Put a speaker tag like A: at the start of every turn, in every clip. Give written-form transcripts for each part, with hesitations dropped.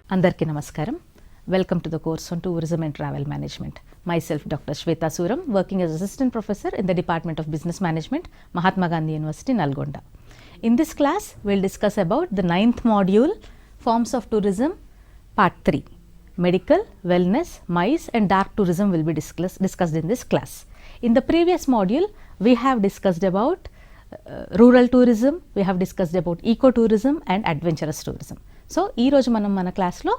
A: Andarki Namaskaram. Welcome to the course on Tourism and Travel Management. Myself, Dr. 𝗧𝗦𝗔𝗧 𝗚𝗏, working as Assistant Professor in the Department of Business Management, Mahatma Gandhi University, Nalgonda. In this class, we will discuss about the 9th module, Forms of Tourism, Part 3. Medical, Wellness, MICE and Dark Tourism will be discussed in this class. In the previous module, we have discussed about rural tourism, we have discussed about ecotourism and adventurous tourism. So, ee roju manam mana class lo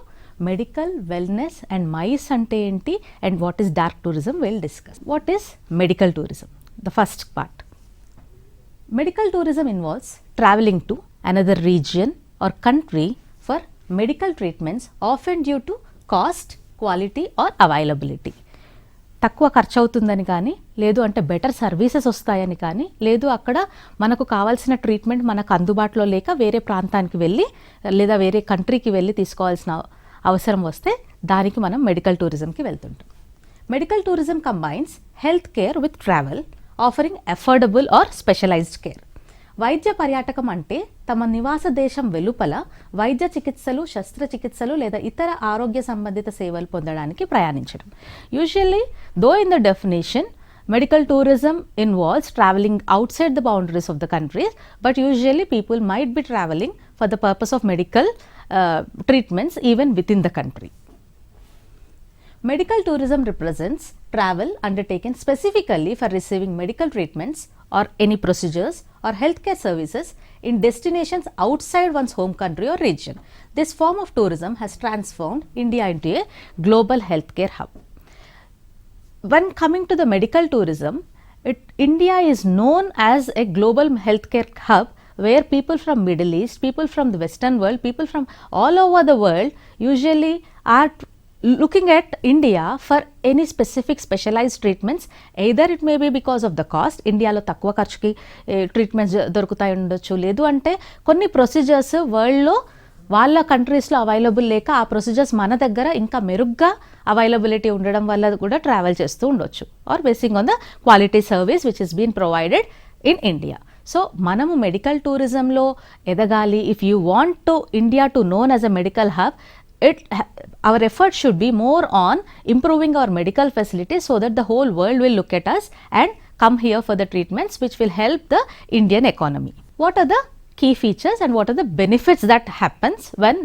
A: medical, wellness and MICE ante enti and what is dark tourism we will discuss. What is medical tourism? The first part. Medical tourism involves travelling to another region or country for medical treatments, often due to cost, quality or availability. తక్కువ ఖర్చు అవుతుందని కానీ, లేదు అంటే better services వస్తాయని కానీ, లేదు అక్కడ మనకు కావాల్సిన ట్రీట్మెంట్ మనకు అందుబాటులో లేక వేరే ప్రాంతానికి వెళ్ళి లేదా వేరే కంట్రీకి వెళ్ళి తీసుకోవాల్సిన అవసరం వస్తే దానికి మనం మెడికల్ టూరిజంకి వెళ్తుంటాం. Medical tourism combines health care with travel, offering affordable or specialised care. వైద్య పర్యాటకం అంటే తమ నివాస దేశం వెలుపల వైద్య చికిత్సలు, శస్త్రచికిత్సలు లేదా ఇతర ఆరోగ్య సంబంధిత సేవలు పొందడానికి ప్రయాణించడం. Usually though in the definition medical tourism involves traveling outside the boundaries of the countries, but usually people might be traveling for the purpose of medical treatments even within the country. Medical tourism represents travel undertaken specifically for receiving medical treatments or any procedures or healthcare services in destinations outside one's home country or region. This form of tourism has transformed India into a global healthcare hub. When coming to the medical tourism, India is known as a global healthcare hub where people from Middle East, people from the Western world, people from all over the world usually are looking at India for any specific specialized treatments. Either it may be because of the cost, India lo takkuva kharchuki treatments dorukutayi undochu, ledu ante konni procedures world lo వాళ్ళ కంట్రీస్లో available లేక ఆ procedures మన దగ్గర ఇంకా మెరుగ్గా availability ఉండడం వల్ల కూడా ట్రావెల్ చేస్తూ ఉండొచ్చు, or basing on the quality service which is been provided in India. So మనము మెడికల్ టూరిజంలో ఎదగాలి, if you want to India to known as a medical hub, our effort should be more on improving our medical facilities so that the whole world will look at us and come here for the treatments which will help the Indian economy. What are the key features and what are the benefits that happens when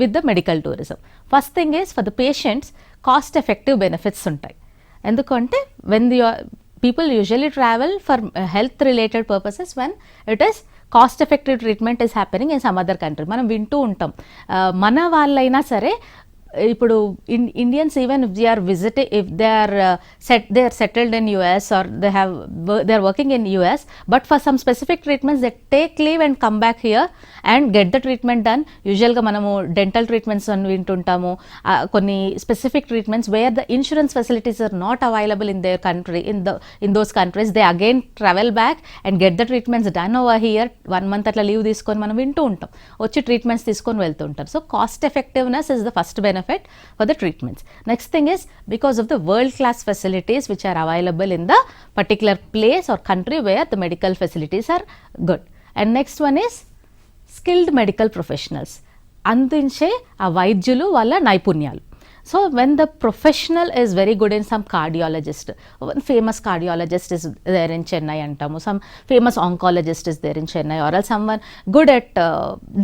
A: with the medical tourism? First thing is, for the patients, cost effective benefits untai. Endukante when people usually travel for health related purposes when it is cost effective treatment is happening in some other country. మనం వింటూ ఉంటాం, మన వాళ్ళైనా సరే ఇప్పుడు Indians even if they are visiting, if they are settled in US or they are working in US, but for some specific treatments they take leave and come back here and get the treatment done. యూజువల్గా మనము dental treatments అని వింటుంటాము, కొన్ని specific treatments where the insurance facilities are not available in their country, in those countries they again travel back and get the treatments done over here. 1 month అట్లా leave తీసుకొని మనం వింటూ ఉంటాం, వచ్చి ట్రీట్మెంట్స్ తీసుకొని వెళ్తుంటారు. So cost effectiveness is the first benefit for the treatments. Next thing is, because of the world class facilities which are available in the particular place or country where the medical facilities are good. And next one is skilled medical professionals, andinche aa vaidyulu valla naipunyalu. So when the professional is very good in some cardiologist, one famous cardiologist is there in Chennai antamu, some famous oncologist is there in Chennai, or else someone good at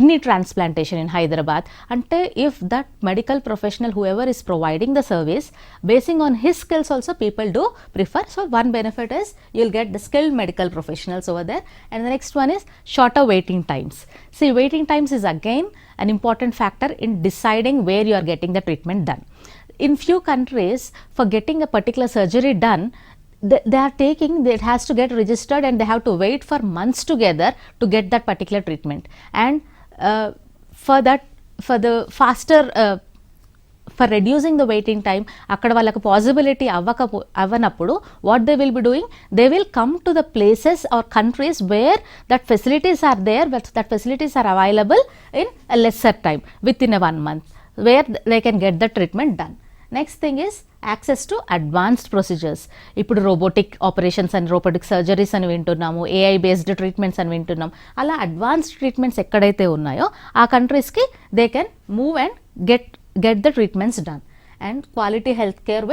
A: knee transplantation in Hyderabad, ante if that medical professional, whoever is providing the service, basing on his skills also people do prefer. So one benefit is you will get the skilled medical professionals over there. And the next one is shorter waiting times. See, waiting times is again an important factor in deciding where you are getting the treatment done. In few countries, for getting a particular surgery done, they are taking, it has to get registered and they have to wait for months together to get that particular treatment. And for the faster for reducing the waiting time, akkada vallaku possibility avvanappudu what they will be doing, they will come to the places or countries where that facilities are there, but that facilities are available in a lesser time, within a 1 month, where they can get the treatment done. Next thing is access to advanced procedures. ఇప్పుడు robotic operations అని, robotic surgeries అని వింటున్నాము, AI based treatments అని వింటున్నాం. అలా advanced treatments ఎక్కడైతే ఉన్నాయో ఆ కంట్రీస్కి they can move and get the treatments done. And quality health care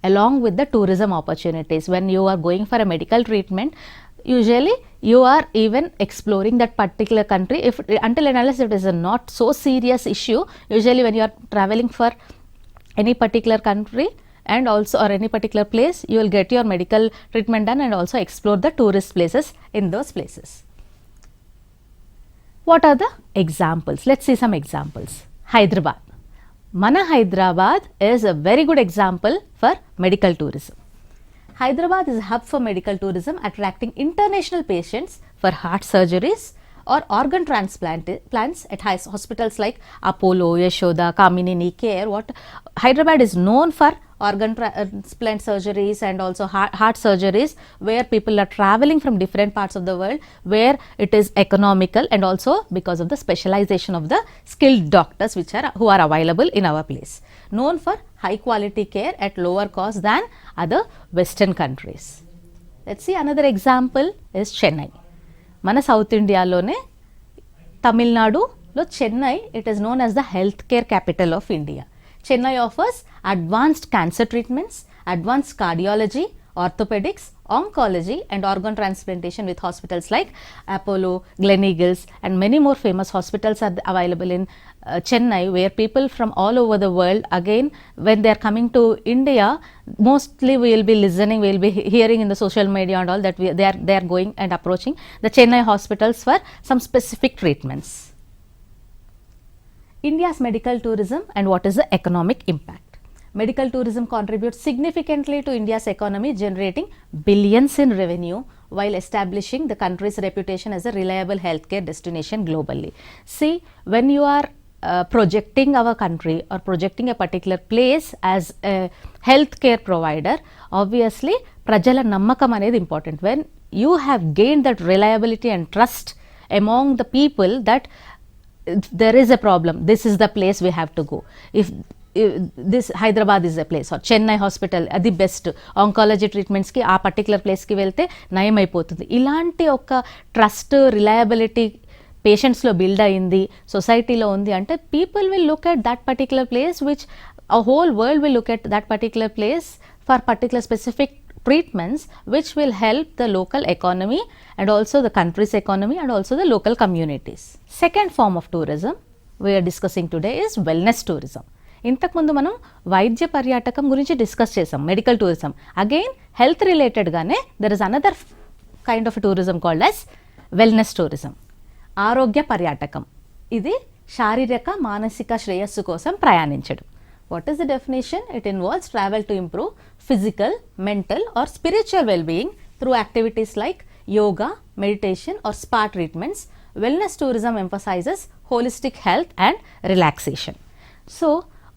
A: along with the tourism opportunities. When you are going for a medical treatment, usually you are even exploring that particular country if until and unless it is a not so serious issue. Usually when you are traveling for any particular country and also or any particular place, you will get your medical treatment done and also explore the tourist places in those places. What are the examples? Let's see some examples. Hyderabad. Mana Hyderabad is a very good example for medical tourism. Hyderabad is a hub for medical tourism, attracting international patients for heart surgeries or organ transplants at hospitals like Apollo, Yashoda, Kamini Care. Hyderabad is known for organ transplant surgeries and also heart surgeries, where people are traveling from different parts of the world, where it is economical and also because of the specialization of the skilled doctors who are available in our place. Known for high quality care at lower cost than other western countries. Let's see another example is Chennai. Mana South India lone Tamil Nadu lo Chennai, it is known as the healthcare capital of India. Chennai offers advanced cancer treatments, advanced cardiology, orthopedics, oncology and organ transplantation with hospitals like Apollo, Gleneagles and many more famous hospitals are available in Chennai, where people from all over the world, again when they are coming to India, mostly we will be listening, we will be hearing in the social media and all that they are going and approaching the Chennai hospitals for some specific treatments. India's medical tourism and what is the economic impact. Medical tourism contributes significantly to India's economy, generating billions in revenue while establishing the country's reputation as a reliable healthcare destination globally. See, when you are projecting our country or projecting a particular place as a healthcare provider, obviously prajala nammakam anedi important. When you have gained that reliability and trust among the people that there is a problem, this is the place we have to go. If this Hyderabad is a place or Chennai hospital అది best, oncology ట్రీట్మెంట్స్కి ఆ particular ప్లేస్కి వెళ్తే నయం అయిపోతుంది. ఇలాంటి ఒక trust, reliability పేషెంట్స్లో build అయింది, సొసైటీలో ఉంది అంటే people will look at that particular place, which a whole world will look at that particular place for particular specific treatments, which will help the local economy and also the country's economy and also the local communities. Second form of tourism we are discussing today is wellness tourism. ఇంతకుముందు మనం వైద్య పర్యాటకం గురించి discuss చేసాం, medical tourism. Again health రిలేటెడ్గానే there is another kind of tourism called as wellness tourism, ఆరోగ్య పర్యాటకం. ఇది శారీరక మానసిక శ్రేయస్సు కోసం ప్రయాణించడం. What is the definition? It involves travel to improve physical, mental or spiritual well-being through activities like yoga, meditation or spa treatments. Wellness tourism emphasizes holistic health and relaxation. So,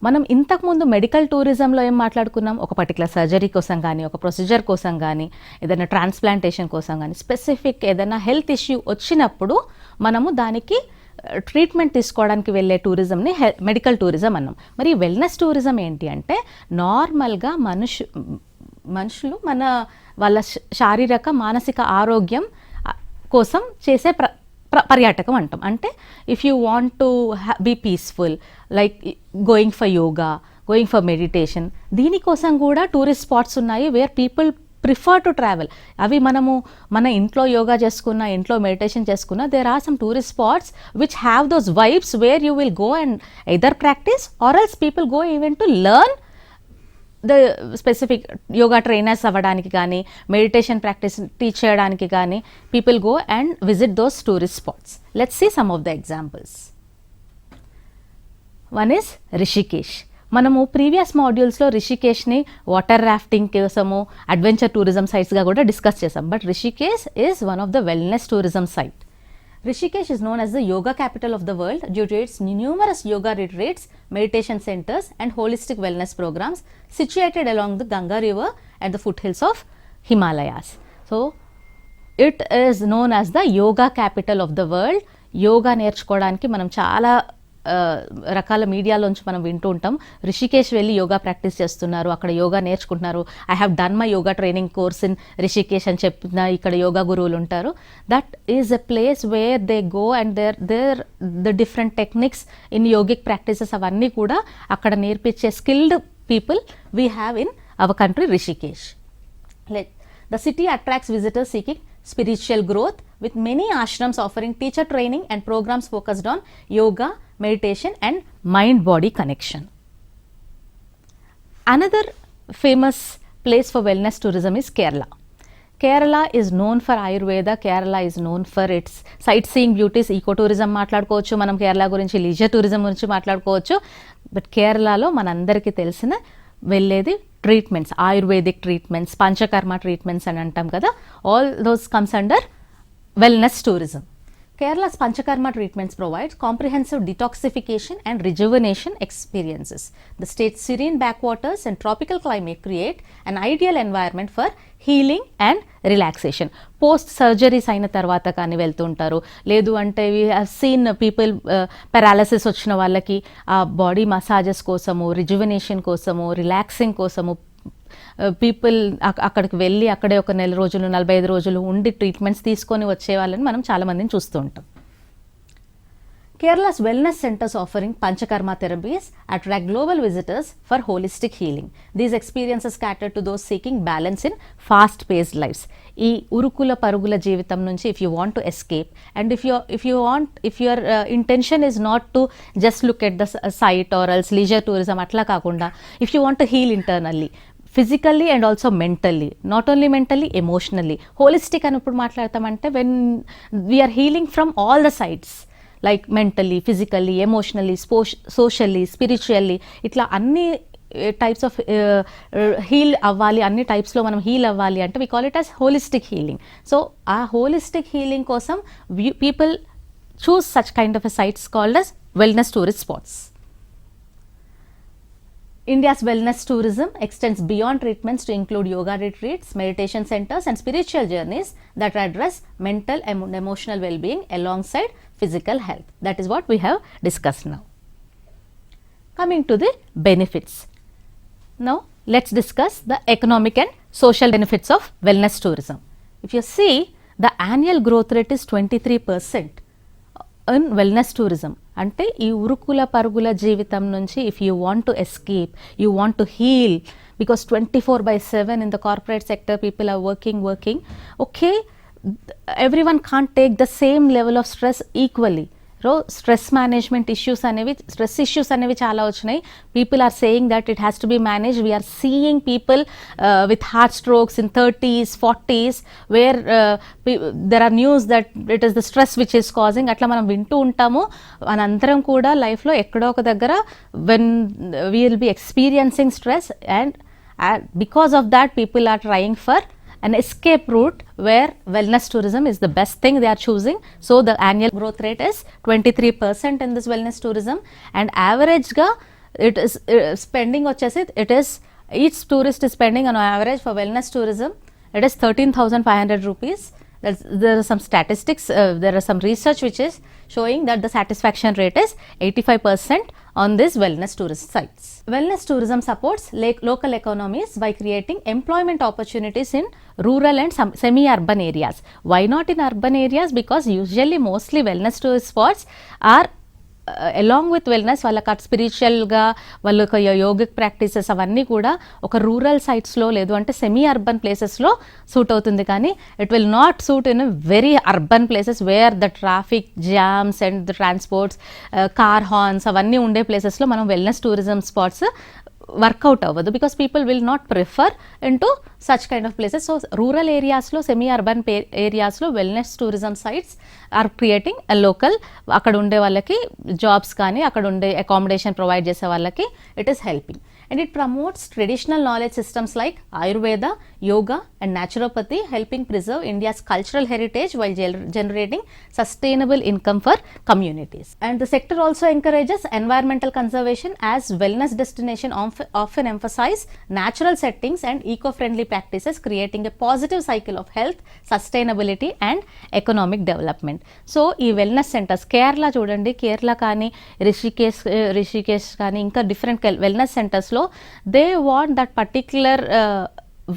A: మనం ఇంతకుముందు మెడికల్ టూరిజంలో ఏం మాట్లాడుకున్నాం, ఒక particular surgery కోసం కానీ, ఒక procedure కోసం కానీ, ఏదైనా ట్రాన్స్ప్లాంటేషన్ కోసం కానీ, స్పెసిఫిక్ ఏదైనా హెల్త్ ఇష్యూ వచ్చినప్పుడు మనము దానికి ట్రీట్మెంట్ తీసుకోవడానికి వెళ్ళే టూరిజంని మెడికల్ టూరిజం అన్నాం. మరి వెల్నెస్ టూరిజం ఏంటి అంటే నార్మల్గా మనుషులు వాళ్ళ శారీరక మానసిక ఆరోగ్యం కోసం చేసే పర్యాటకం అంటాం. అంటే if you want to be peaceful, like going for yoga, going for meditation, దీనికోసం కూడా టూరిస్ట్ స్పాట్స్ ఉన్నాయి where people prefer to travel. అవి మన ఇంట్లో యోగా చేసుకున్న, ఇంట్లో మెడిటేషన్ చేసుకున్న, there are some tourist spots which have those vibes where you will go and either practice or else people go even to learn the specific yoga trainers అవ్వడానికి కానీ, meditation practice teach చేయడానికి కానీ people go and visit those tourist spots. Let's see some of the examples. One is Rishikesh. మనము previous మాడ్యూల్స్లో రిషికేష్ని water rafting కోసము, adventure tourism సైట్స్గా కూడా డిస్కస్ చేసాం. But Rishikesh is one of the wellness tourism site. Rishikesh is known as the yoga capital of the world due to its numerous yoga retreats, meditation centers and holistic wellness programs situated along the Ganga river and the foothills of Himalayas. So, it is known as the yoga capital of the world. Yoga నేర్చుకోవడానికి మనం చాలా రకాల మీడియాలోంచి మనం వింటూ ఉంటాం. రిషికేష్ వెళ్ళి yoga practice చేస్తున్నారు, అక్కడ యోగా నేర్చుకుంటున్నారు. I have done my yoga training course in Rishikesh అని చెప్పిన ఇక్కడ యోగా గురువులు ఉంటారు. That is a place where they go and the different techniques in yogic practices అవన్నీ కూడా అక్కడ నేర్పించే skilled people we have in our country Rishikesh. The city attracts visitors seeking spiritual growth, with many ashrams offering teacher training and programs focused on yoga, meditation and mind-body connection. Another famous place for wellness tourism is Kerala. Kerala is known for Ayurveda, Kerala is known for its sightseeing beauties, ecotourism మాట్లాడుకోవచ్చు మనం, కేరళ గురించి leisure tourism గురించి మాట్లాడుకోవచ్చు. But కేరళలో మనందరికీ తెలిసిన వెళ్ళేది treatments, ayurvedic treatments, panchakarma treatments అని అంటాం కదా, all those comes under wellness tourism. Kerala's Panchakarma treatments provides comprehensive detoxification and rejuvenation experiences. The state's serene backwaters and tropical climate create an ideal environment for healing and relaxation. Post surgeries అయిన తర్వాత కానీ వెళ్తుంటారు, లేదు అంటే we have seen people paralysis వచ్చిన వాళ్ళకి ఆ body massages కోసము, రిజువనేషన్ కోసము, రిలాక్సింగ్ కోసము పీపుల్ అక్కడికి వెళ్ళి అక్కడే ఒక 1 రోజులు 45 రోజులు ఉండి ట్రీట్మెంట్స్ తీసుకొని వచ్చే వాళ్ళని మనం చాలామందిని చూస్తూ ఉంటాం. Kerala's wellness centers offering Panchakarma therapies attract global visitors for holistic healing. These experiences cater to those seeking balance in fast-paced lives. ఈ ఉరుకుల పరుగుల జీవితం నుంచి if you want to escape and if your intention is not to just look at the site or else leisure tourism అట్లా కాకుండా if you want to heal internally, physically and also mentally, not only mentally, emotionally, holistic అని ఇప్పుడు మాట్లాడతామంటే when we are healing from all the sides, like mentally, physically, emotionally, socially, spiritually, ఇట్లా అన్ని types of heal అవ్వాలి, అన్ని టైప్స్లో మనం heal అవ్వాలి అంటే we call it as holistic healing. So ఆ holistic healing కోసం people choose such kind of a sites called as wellness tourist spots. India's wellness tourism extends beyond treatments to include yoga retreats, meditation centers and spiritual journeys that address mental and emotional well-being alongside physical health. That is what we have discussed now. Coming to the benefits. Now let's discuss the economic and social benefits of wellness tourism. If you see, the annual growth rate is 23% in wellness tourism. అంటే ఈ ఉరుకుల పరుగుల జీవితం నుంచి if you want to escape, you want to heal, because 24/7 in the corporate sector people are working, okay, everyone can't take the same level of stress equally. Stress management stress issues అనేవి చాలా వచ్చినాయి. People are saying that it has to be manage. We're seeing people with heart strokes in 30s, 40s where there are news that it is the stress which is causing. అట్లా మనం వింటూ ఉంటాము. మనందరం కూడా లైఫ్లో ఎక్కడో ఒక దగ్గర when we will be experiencing stress and because of that people are trying for an escape route where wellness tourism is the best thing they are choosing. So the annual growth rate is 23% in this wellness tourism, and average ga it is spending vachesi it is each tourist is spending on average for wellness tourism it is 13,500 rupees. There are some statistics, there are some research which is showing that the satisfaction rate is 85% on these wellness tourist sites. Wellness tourism supports local economies by creating employment opportunities in rural and semi-urban areas. Why not in urban areas? Because usually mostly wellness tourist spots are along with wellness వాళ్ళకి స్పిరిచువల్గా వాళ్ళ yogic practices అవన్నీ కూడా ఒక rural సైట్స్లో లేదు అంటే semi urban ప్లేసెస్లో suit అవుతుంది. కానీ it will not suit in very urban places where the traffic jams and the transports car horns అవన్నీ ఉండే ప్లేసెస్లో మనం వెల్నెస్ టూరిజం స్పాట్స్ వర్కౌట్ అవ్వదు, because people will not prefer in to such kind of places. So rural ఏరియాస్లో semi urban ఏరియాస్లో wellness tourism sites are creating a local, అక్కడ ఉండే వాళ్ళకి జాబ్స్ కానీ అక్కడ ఉండే అకామిడేషన్ ప్రొవైడ్ చేసే వాళ్ళకి it is helping. and it promotes traditional knowledge systems like Ayurveda, yoga and naturopathy, helping preserve India's cultural heritage while generating sustainable income for communities. And the sector also encourages environmental conservation, as wellness destinations often emphasize natural settings and eco-friendly practices, creating a positive cycle of health, sustainability and economic development. So, ee wellness centers, Kerala chudandi, Kerala kaani, Rishikesh kaani, inka different wellness centers lo, they want that particular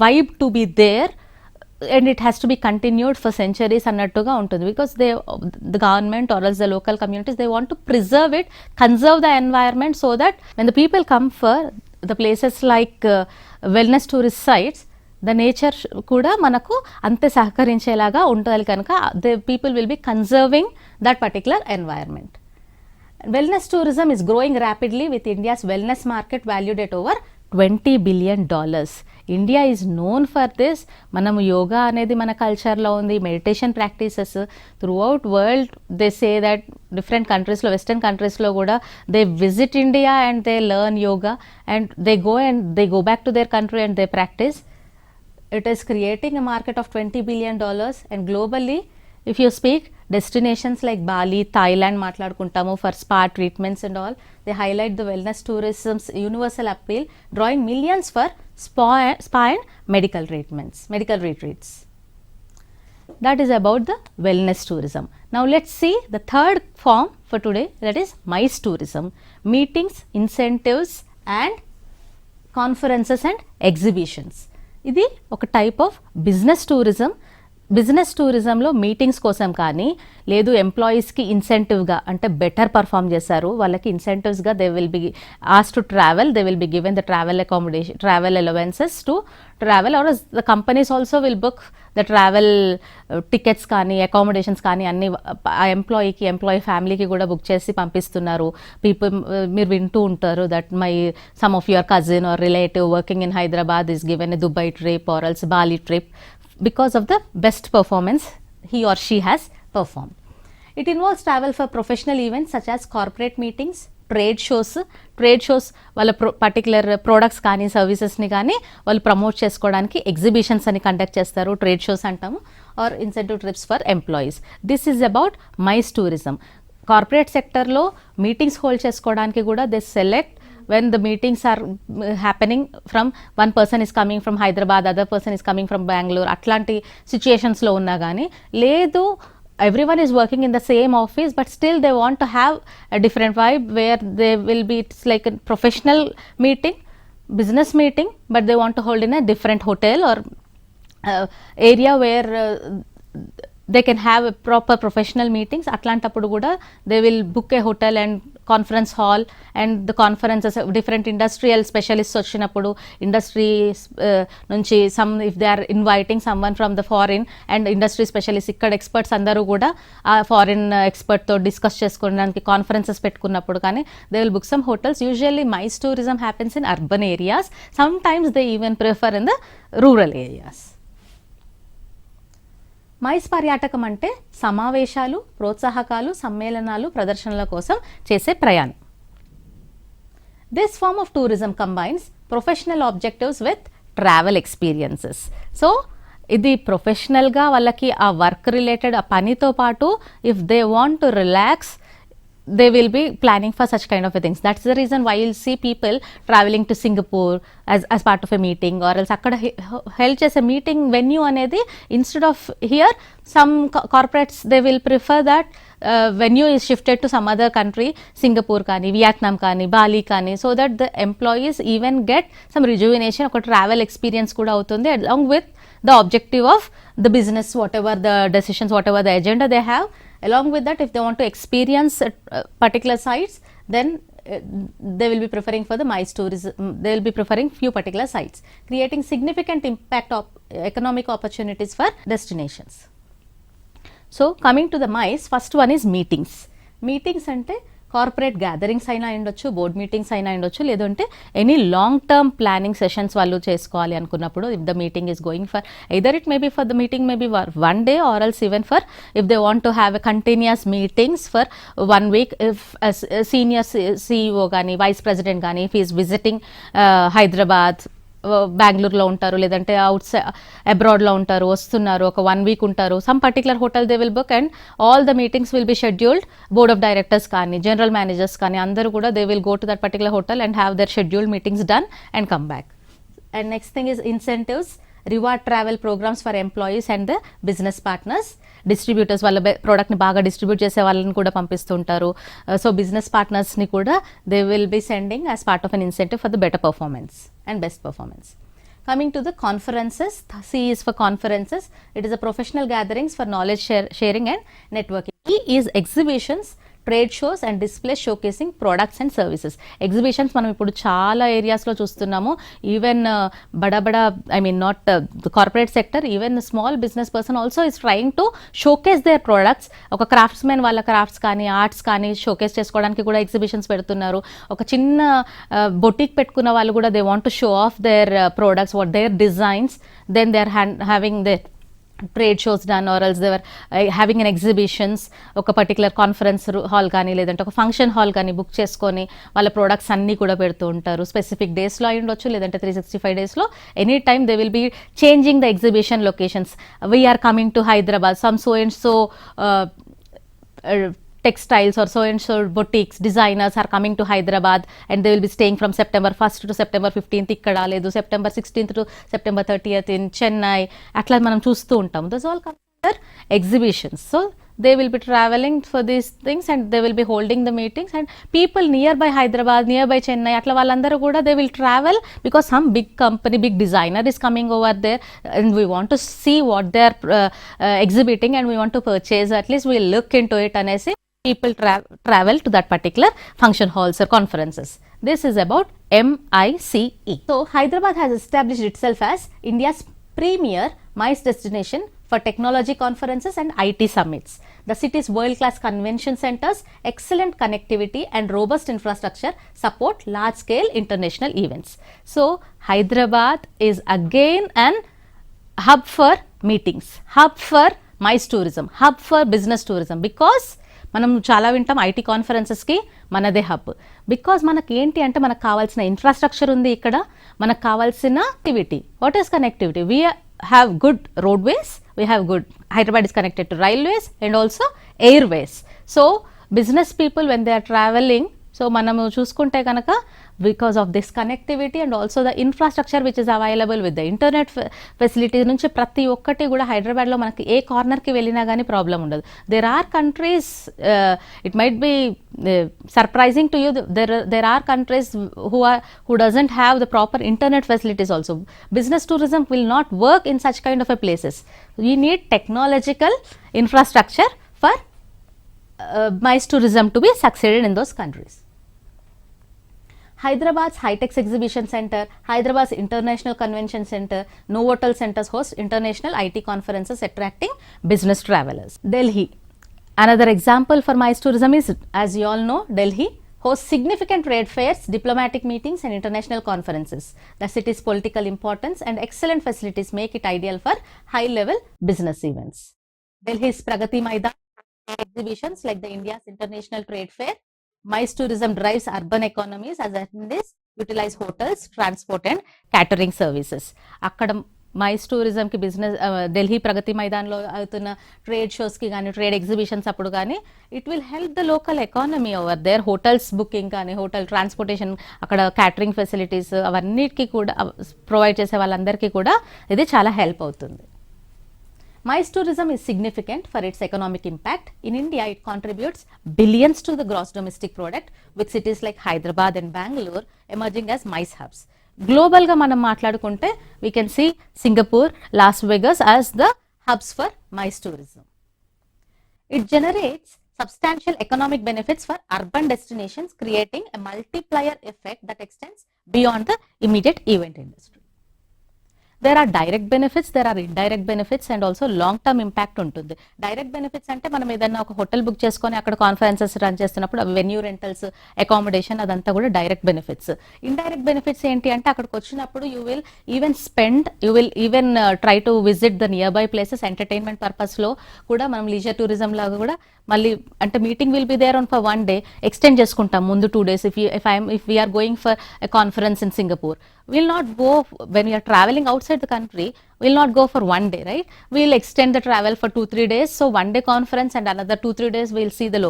A: vibe to be there, and it has to be continued for centuries అన్నట్టుగా ఉంటుంది, because the government or else the local communities, they want to preserve it, conserve the environment, so that when the people come for the places like wellness tourist sites, the nature కూడా మనకు అంతే సహకరించేలాగా ఉంటుంది కనుక the people will be conserving that particular environment. Wellness tourism is growing rapidly, with India's wellness market valued at over $20 billion. India is known for this. Manamu yoga anedi mana culture lo undi, meditation practices throughout world. They say that different countries lo, western countries lo kuda, they visit India and they learn yoga, and they go back to their country and they practice. It is creating a market of $20 billion, and globally, if you speak, destinations like Bali, Thailand మాట్లాడుకుంటాము for spa treatments and all, they highlight the wellness tourism's universal appeal, drawing millions for spa and medical retreats. That is about the wellness tourism. Now let's see the third form for today, that is MICE tourism, meetings, incentives and conferences and exhibitions. ఇది ఒక type of business tourism. Business టూరిజంలో meetings కోసం కానీ, లేదు ఎంప్లాయీస్కి ఇన్సెంటివ్గా, అంటే better perform చేశారు వాళ్ళకి ఇన్సెంటివ్స్గా, దే విల్ బి ఆస్ to travel, they will be given the travel allowances to travel, or the companies also will book the travel tickets కానీ, అకామిడేషన్స్ కానీ అన్ని ఆ ఎంప్లాయీ ఫ్యామిలీకి కూడా బుక్ చేసి పంపిస్తున్నారు. మీరు వింటూ ఉంటారు that some of your cousin or relative working in Hyderabad is given a Dubai trip or else Bali trip, because of the best performance he or she has performed. It involves travel for professional events such as corporate meetings, trade shows వాళ్ళ particular products కానీ సర్వీసెస్ని కానీ వాళ్ళు promote చేసుకోవడానికి exhibitions అని conduct చేస్తారు, trade shows అంటాము, or incentive trips for employees. This is about MICE tourism. Corporate సెక్టర్లో meetings hold చేసుకోవడానికి కూడా they select when the meetings are happening from one person is coming from Hyderabad, other person is coming from Bangalore, atlanti situations lo unna gaani ledu, everyone is working in the same office, but still they want to have a different vibe where they will be, it's like a professional meeting, business meeting, but they want to hold in a different hotel or area where they can have a proper professional meetings. అట్లాంటప్పుడు కూడా they will book a hotel and conference hall, and the conferences, different industrial specialists వచ్చినప్పుడు industries నుంచి if they are inviting someone from the foreign and industry specialists, ఇక్కడ experts అందరూ కూడా ఆ foreign expert తో discuss చేసుకోవడానికి కాన్ఫరెన్సెస్ పెట్టుకున్నప్పుడు కానీ they will book some hotels. Usually MICE tourism happens in urban areas, sometimes they even prefer in the rural areas. MICE పర్యాటకం అంటే సమావేశాలు, ప్రోత్సాహకాలు, సమ్మేళనాలు, ప్రదర్శనల కోసం చేసే ప్రయాణం. This form of tourism combines professional objectives with travel experiences. So ఇది ప్రొఫెషనల్గా వాళ్ళకి ఆ వర్క్ రిలేటెడ్ ఆ పనితో పాటు if they want to relax, they will be planning for such kind of things. That's the reason why you'll see people traveling to Singapore as part of a meeting, or else akkada held chese meeting venue anedi, instead of here some corporates they will prefer that venue is shifted to some other country, Singapore kani, Vietnam kani, Bali kani, so that the employees even get some rejuvenation, oka travel experience kuda avutundi, along with the objective of the business, whatever the decisions, whatever the agenda they have. Along with that, if they want to experience particular sites, then they will be preferring for the MICE tourism. They will be preferring few particular sites, creating significant impact of economic opportunities for destinations. So coming to the MICE, first one is meetings. Meetings ante corporate gatherings అయినా ఉండొచ్చు, board meetings అయినా ఉండొచ్చు, లేదంటే any long term planning sessions వాళ్ళు చేసుకోవాలి అనుకున్నప్పుడు, if the meeting is going for either it may be for the meeting may be 1 day or else even for if they want to have a continuous meetings for 1 week, if senior CEO కానీ vice president కానీ if he is visiting Hyderabad, బెంగళూరులో ఉంటారు, లేదంటే out అబ్రాడ్లో ఉంటారు, వస్తున్నారు, ఒక 1 week ఉంటారు, some particular hotel they will book and all the meetings will be scheduled. Board of directors కానీ జనరల్ మేనేజర్స్ కానీ అందరూ కూడా they will go to that particular hotel and have their scheduled meetings done and come back. And next thing is incentives, reward travel programmes for employees and the business partners. Distributors వాళ్ళ ప్రోడక్ట్ని బాగా distribute చేసే వాళ్ళని కూడా పంపిస్తుంటారు. So business పార్ట్నర్స్ని కూడా they will B sending as part of an incentive for the better performance and best performance. Coming to the conferences, C is for conferences. It is a professional gatherings for knowledge sharing and networking. E is exhibitions, trade shows and displays showcasing products and services. Exhibitions మనం ఇప్పుడు చాలా ఏరియాస్లో చూస్తున్నాము. Even బడా I mean not the corporate sector, even small business person also is trying to showcase their products. ఒక craftsmen వాళ్ళ crafts కానీ arts కానీ షోకేస్ చేసుకోవడానికి కూడా ఎగ్జిబిషన్స్ పెడుతున్నారు. ఒక చిన్న బొటిక్ పెట్టుకున్న వాళ్ళు కూడా they want to show off their products, what their designs, then they are having their trade shows done or else they're having an exhibitions. ఒక పర్టికులర్ కాన్ఫరెన్స్ హాల్ కానీ లేదంటే ఒక ఫంక్షన్ హాల్ కానీ బుక్ చేసుకొని వాళ్ళ ప్రొడక్ట్స్ అన్నీ కూడా పెడుతూ ఉంటారు. స్పెసిఫిక్ డేస్లో అయి ఉండొచ్చు, లేదంటే 365 daysలో any time they will be changing the exhibition locations. We're coming to Hyderabad, some so and so textiles or so and so boutiques, designers are coming to Hyderabad and they will be staying from September 1st to September 15th ikkada, ledu September 16th to September 30th in Chennai. Atla manam chustu untam. Those all come under exhibitions. So they will be traveling for these things and they will be holding the meetings, and people nearby Hyderabad, nearby Chennai, atla vallandaru kuda they will travel because some big company, big designer is coming over there and we want to see what they are exhibiting and we want to purchase. At least we will look into it anesi people travel to that particular function halls or conferences. This is about MICE. So Hyderabad has established itself as India's premier MICE destination for technology conferences and IT summits. The city's world-class convention centers, excellent connectivity and robust infrastructure support large-scale international events. So Hyderabad is again an hub for meetings, hub for MICE tourism, hub for business tourism, because మనం చాలా వింటాం IT కాన్ఫరెన్సెస్కి మనదే hub. Because మనకి ఏంటి అంటే మనకు కావాల్సిన infrastructure ఉంది ఇక్కడ, మనకు కావాల్సిన connectivity. What is connectivity? We have good roadways, we have good, Hyderabad is connected to railways and also airways. So business people when they are travelling, so మనము చూసుకుంటే కనుక because of this connectivity and also the infrastructure which is available with the internet facilities నుంచి ప్రతి ఒక్కటి కూడా హైదరాబాద్లో మనకి ఏ కార్నర్కి వెళ్ళినా కానీ ప్రాబ్లం ఉండదు. There are countries, it might be surprising to you, there are countries who doesn't have the proper internet facilities also. Business tourism will not work in such kind of a places. We need technological infrastructure for MICE tourism to be succeeded in those countries. Hyderabad's High-Tech Exhibition Center, Hyderabad's International Convention Center, Novotel Centers host international IT conferences attracting business travelers. Delhi. Another example for MICE tourism is, as you all know, Delhi hosts significant trade fairs, diplomatic meetings and international conferences. The city's political importance and excellent facilities make it ideal for high-level business events. Delhi's Pragati Maidan exhibitions like the India's International Trade Fair. MICE tourism drives urban economies as attendees utilize hotels, transport and catering services. అక్కడ MICE tourismకి business, Delhi Pragati మైదాన్లో అవుతున్న trade షోస్కి కానీ trade exhibitions అప్పుడు కానీ it will help the local economy over there. Hotels booking కానీ hotel transportation, అక్కడ క్యాటరింగ్ ఫెసిలిటీస్ అవన్నిటికీ కూడా ప్రొవైడ్ చేసే వాళ్ళందరికీ కూడా ఇది చాలా హెల్ప్ అవుతుంది. MICE tourism is significant for its economic impact. In India, it contributes billions to the gross domestic product, with cities like Hyderabad and Bangalore emerging as MICE hubs. Global ga manam maatladukunte, we can see Singapore, Las Vegas as the hubs for MICE tourism. It generates substantial economic benefits for urban destinations, creating a multiplier effect that extends beyond the immediate event industry. There are direct benefits, there are indirect benefits and also long term impact ఉంటుంది. Direct benefits అంటే మనం ఏదైనా ఒక hotel book చేసుకొని అక్కడ conferences run చేస్తున్నప్పుడు venue rentals, accommodation అదంతా కూడా డైరెక్ట్ బెనిఫిట్స్. ఇండైరెక్ట్ బెనిఫిట్స్ ఏంటి అంటే అక్కడికి వచ్చినప్పుడు you will even try to visit the nearby places. Entertainment పర్పస్లో కూడా మనం లీజర్ టూరిజం లాగా కూడా మళ్ళీ అంటే meeting will be there on for 1 day, extend చేసుకుంటాం ముందు 2 days. If we are going for a conference in Singapore, we'll not go when we are traveling outside the country, we'll not go for 1 day, right? We'll extend the travel for 2-3 days. So 1 day conference and another 2-3 days we'll see the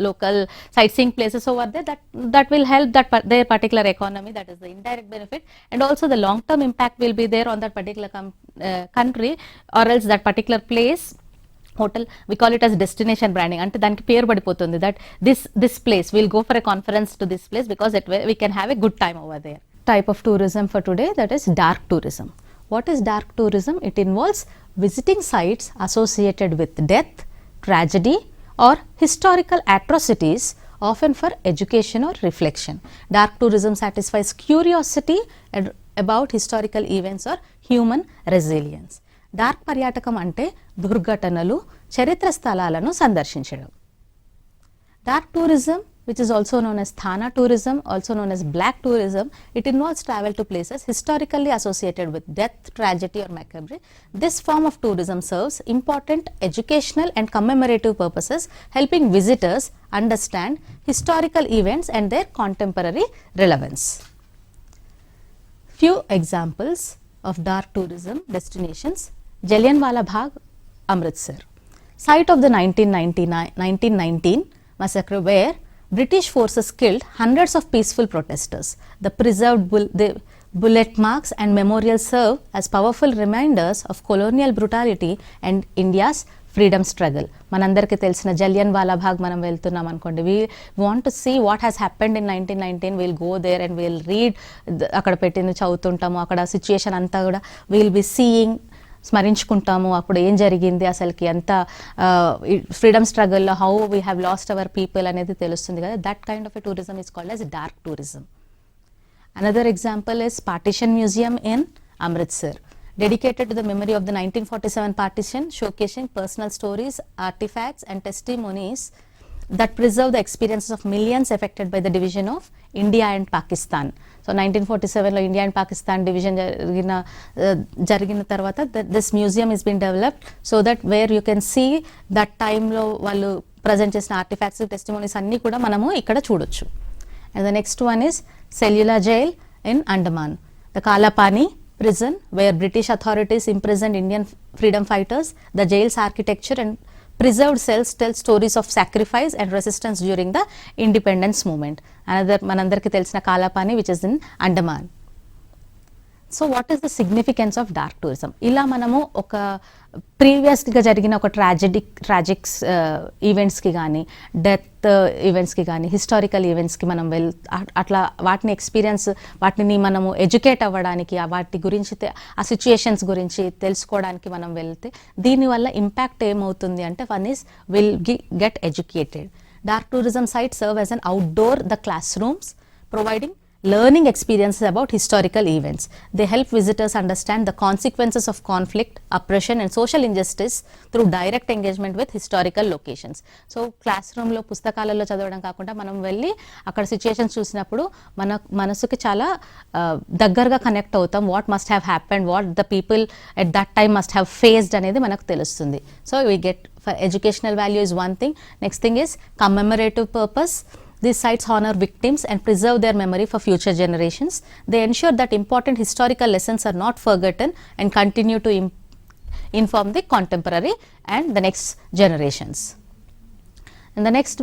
A: local sightseeing places over there. That will help their particular economy. That is the indirect benefit. And also the long term impact will be there on that particular country or else that particular place. Hotel, we call it as destination branding. Ante daniki పేరు పడిపోతుంది that this place, we'll go for a conference to this place because we can have a good time over there. Type of tourism for today, that is dark tourism. What is dark tourism? It involves visiting sites associated with death, tragedy or historical atrocities, often for education or reflection. Dark tourism satisfies curiosity about historical events or human resilience. Dark పర్యాటకం అంటే దుర్ఘటనలు, చరిత్ర స్థలాలను సందర్శించడం. Dark tourism, which is also known as స్థాన tourism, also known as black tourism, it involves travel to places historically associated with death, tragedy or macabre. This form of tourism serves important educational and commemorative purposes, helping visitors understand historical events and their contemporary relevance. Few examples of dark tourism destinations. 𝗬𝗏𝗧 Amritsar, site of the 1919 massacre where British forces killed hundreds of peaceful protesters. The preserved bullet marks and memorials serve as powerful reminders of colonial brutality and India's freedom struggle. మనందరికీ తెలిసిన 𝗬𝗏𝗧 మనం వెళ్తున్నాం అనుకోండి, we want to see what has happened in 1919. we'll go there and we'll read, అక్కడ పెట్టింది చదువుతుంటాము, అక్కడ situation అంతా కూడా we'll be seeing, స్మరించుకుంటాము అప్పుడు ఏం జరిగింది, అసలుకి అంత ఫ్రీడమ్ స్ట్రగల్లో how we have lost our people అనేది తెలుస్తుంది కదా. That kind of a tourism is called as dark tourism. Another example is partition museum in Amritsar, dedicated to the memory of the 1947 partition, showcasing personal stories, artifacts and testimonies that preserve the experiences of millions affected by the division of India and Pakistan. So 1947 లో India and Pakistan division జరిగిన తర్వాత this museum is been developed so that where you can see that time లో వాళ్ళు present చేసిన artefacts, testimonies అన్నీ కూడా మనము ఇక్కడ చూడొచ్చు. And the next one is cellular jail in Andaman, the Kalapani prison where British authorities imprisoned Indian freedom fighters. The jail's architecture and preserved cells tell stories of sacrifice and resistance during the independence movement. Another manandarki telisina Kalapani, which is in Andaman. So what is the significance of dark tourism? ఇలా మనము ఒక ప్రీవియస్గా జరిగిన ఒక ట్రాజిక్స్ ఈవెంట్స్కి కానీ, death ఈవెంట్స్కి కానీ, historical ఈవెంట్స్కి మనం అట్లా వాటిని ఎక్స్పీరియన్స్, వాటిని మనము ఎడ్యుకేట్ అవ్వడానికి, వాటి గురించి ఆ సిచ్యుయేషన్స్ గురించి తెలుసుకోవడానికి మనం వెళ్తే దీనివల్ల ఇంపాక్ట్ ఏమవుతుంది అంటే, one is will get educated. Dark tourism site serve as an outdoor the classrooms, providing learning experiences about historical events. They help visitors understand the consequences of conflict, oppression and social injustice through direct engagement with historical locations. So class రూమ్లో పుస్తకాలలో చదవడం కాకుండా మనం వెళ్ళి అక్కడ situations చూసినప్పుడు మన మనసుకి చాలా దగ్గరగా కనెక్ట్ అవుతాం. What must have happened, what the people at that time must have faced అనేది మనకు తెలుస్తుంది. So we get for educational value is one thing. Next thing is commemorative purpose. These sites honor victims and preserve their memory for future generations. They ensure that important historical lessons are not forgotten and continue to inform the contemporary and the next generations. And the next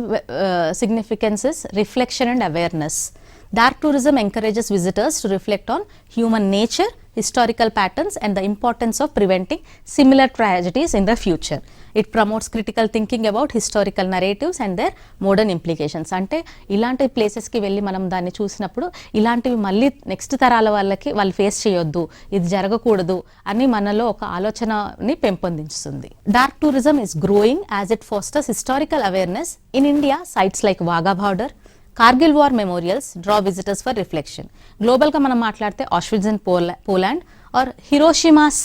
A: significance is reflection and awareness. Dark tourism encourages visitors to reflect on human nature, historical patterns and the importance of preventing similar tragedies in the future. It promotes critical thinking about historical narratives and their modern implications. అంటే ఇలాంటి ప్లేసెస్కి వెళ్ళి మనం దాన్ని చూసినప్పుడు ఇలాంటివి మళ్ళీ next తరాల వాళ్ళకి వాళ్ళు ఫేస్ చేయొద్దు, ఇది జరగకూడదు అని మనలో ఒక ఆలోచనని పెంపొందిస్తుంది. Dark tourism is growing as it fosters historical awareness. In India, sites like Wagah border, Kargil war memorials draw visitors for reflection. Global గా మనం మాట్లాడితే Auschwitz in Poland or Hiroshima's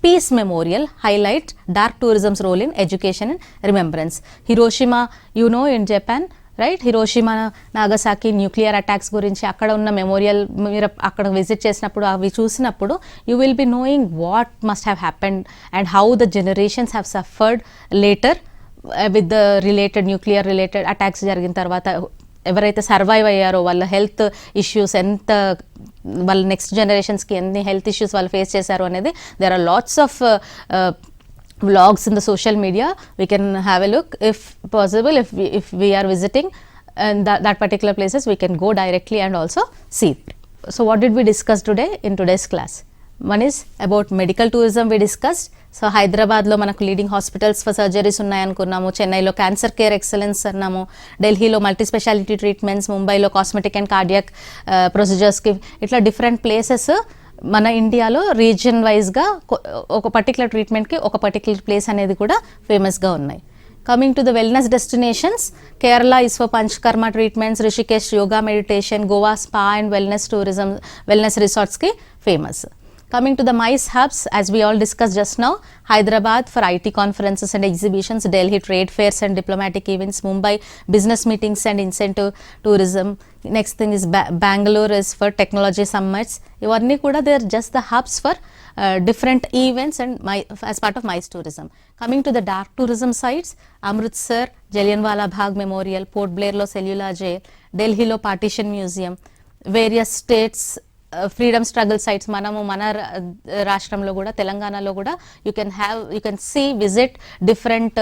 A: Peace Memorial highlight dark tourism's role in education and remembrance. Hiroshima, you know, in Japan, right, Hiroshima Nagasaki nuclear attacks గురించి అక్కడ ఉన్న memorial మీరు అక్కడ visit చేసినప్పుడు అవి చూసినప్పుడు you will be knowing what must have happened and how the generations have suffered later with the related nuclear related attacks జరిగిన తర్వాత ఎవరైతే సర్వైవ్ అయ్యారో వాళ్ళ హెల్త్ ఇష్యూస్ ఎంత, వాళ్ళ నెక్స్ట్ జనరేషన్స్కి ఎన్ని హెల్త్ ఇష్యూస్ వాళ్ళు ఫేస్ చేశారు అనేది. There are lots of vlogs in the social media. We can have a look if possible. If we are visiting and that particular places, we can go directly and also see it. So what did we discuss today in today's class? One is about medical tourism we discussed. So హైదరాబాద్లో మనకు leading hospitals for surgeries ఉన్నాయనుకున్నాము, చెన్నైలో cancer care excellence అన్నాము, ఢిల్లీలో multi speciality treatments, ముంబైలో cosmetic and cardiac ప్రొసీజర్స్కి, ఇట్లా different places మన ఇండియాలో region వైజ్గా ఒక పర్టికులర్ ట్రీట్మెంట్కి ఒక పర్టికులర్ ప్లేస్ అనేది కూడా ఫేమస్గా ఉన్నాయి. Coming to the wellness destinations, Kerala is for panchakarma treatments, Rishikesh yoga meditation, Goa spa and wellness tourism, wellness రిసార్ట్స్కి famous. Coming to the MICE hubs, as we all discussed just now, Hyderabad for IT conferences and exhibitions, Delhi trade fairs and diplomatic events, Mumbai business meetings and incentive tourism. Next thing is Bangalore is for technology summits. Ivanni kuda they are just the hubs for different events and as part of MICE tourism. Coming to the dark tourism sites, Amritsar, Jallianwala Bagh Memorial, Port Blair lo Cellular Jail, Delhi lo Partition Museum, various states freedom struggle sites మనము మన రాష్ట్రంలో కూడా తెలంగాణలో కూడా you can see visit different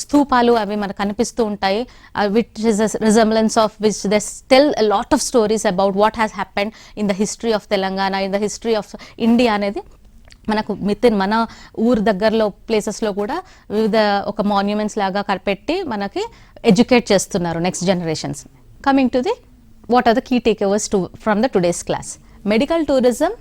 A: స్థూపాలు అవి మనకు కనిపిస్తూ ఉంటాయి, which is resemblance of which they tell a lot of stories about what has happened in the history of Telangana, in the history of India అనేది మనకు మన ఊరు దగ్గరలో ప్లేసెస్లో కూడా వివిధ ఒక మాన్యుమెంట్స్ లాగా పెట్టి మనకి ఎడ్యుకేట్ చేస్తున్నారు next generations. Coming to the what are the key takeaways from the today's class. Medical tourism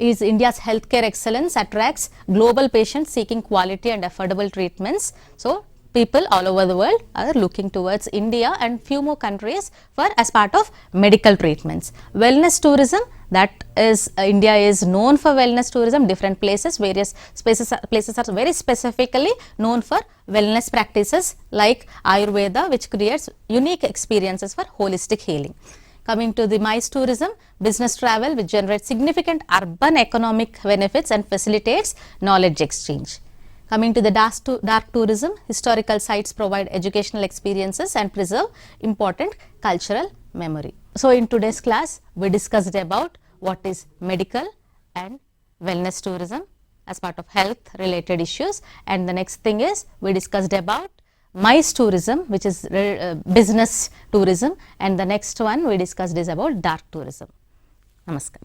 A: is India's healthcare excellence, attracts global patients seeking quality and affordable treatments. So people all over the world are looking towards India and few more countries for as part of medical treatments. Wellness tourism, that is India is known for wellness tourism. Different places, various places are very specifically known for wellness practices like Ayurveda, which creates unique experiences for holistic healing. Coming to the MICE tourism, business travel which generates significant urban economic benefits and facilitates knowledge exchange. Coming to the dark tourism, historical sites provide educational experiences and preserve important cultural memory. So in today's class, we discussed about what is medical and wellness tourism as part of health related issues, and the next thing is we discussed about MICE tourism, which is business tourism, and the next one we discussed is about dark tourism. Namaskar.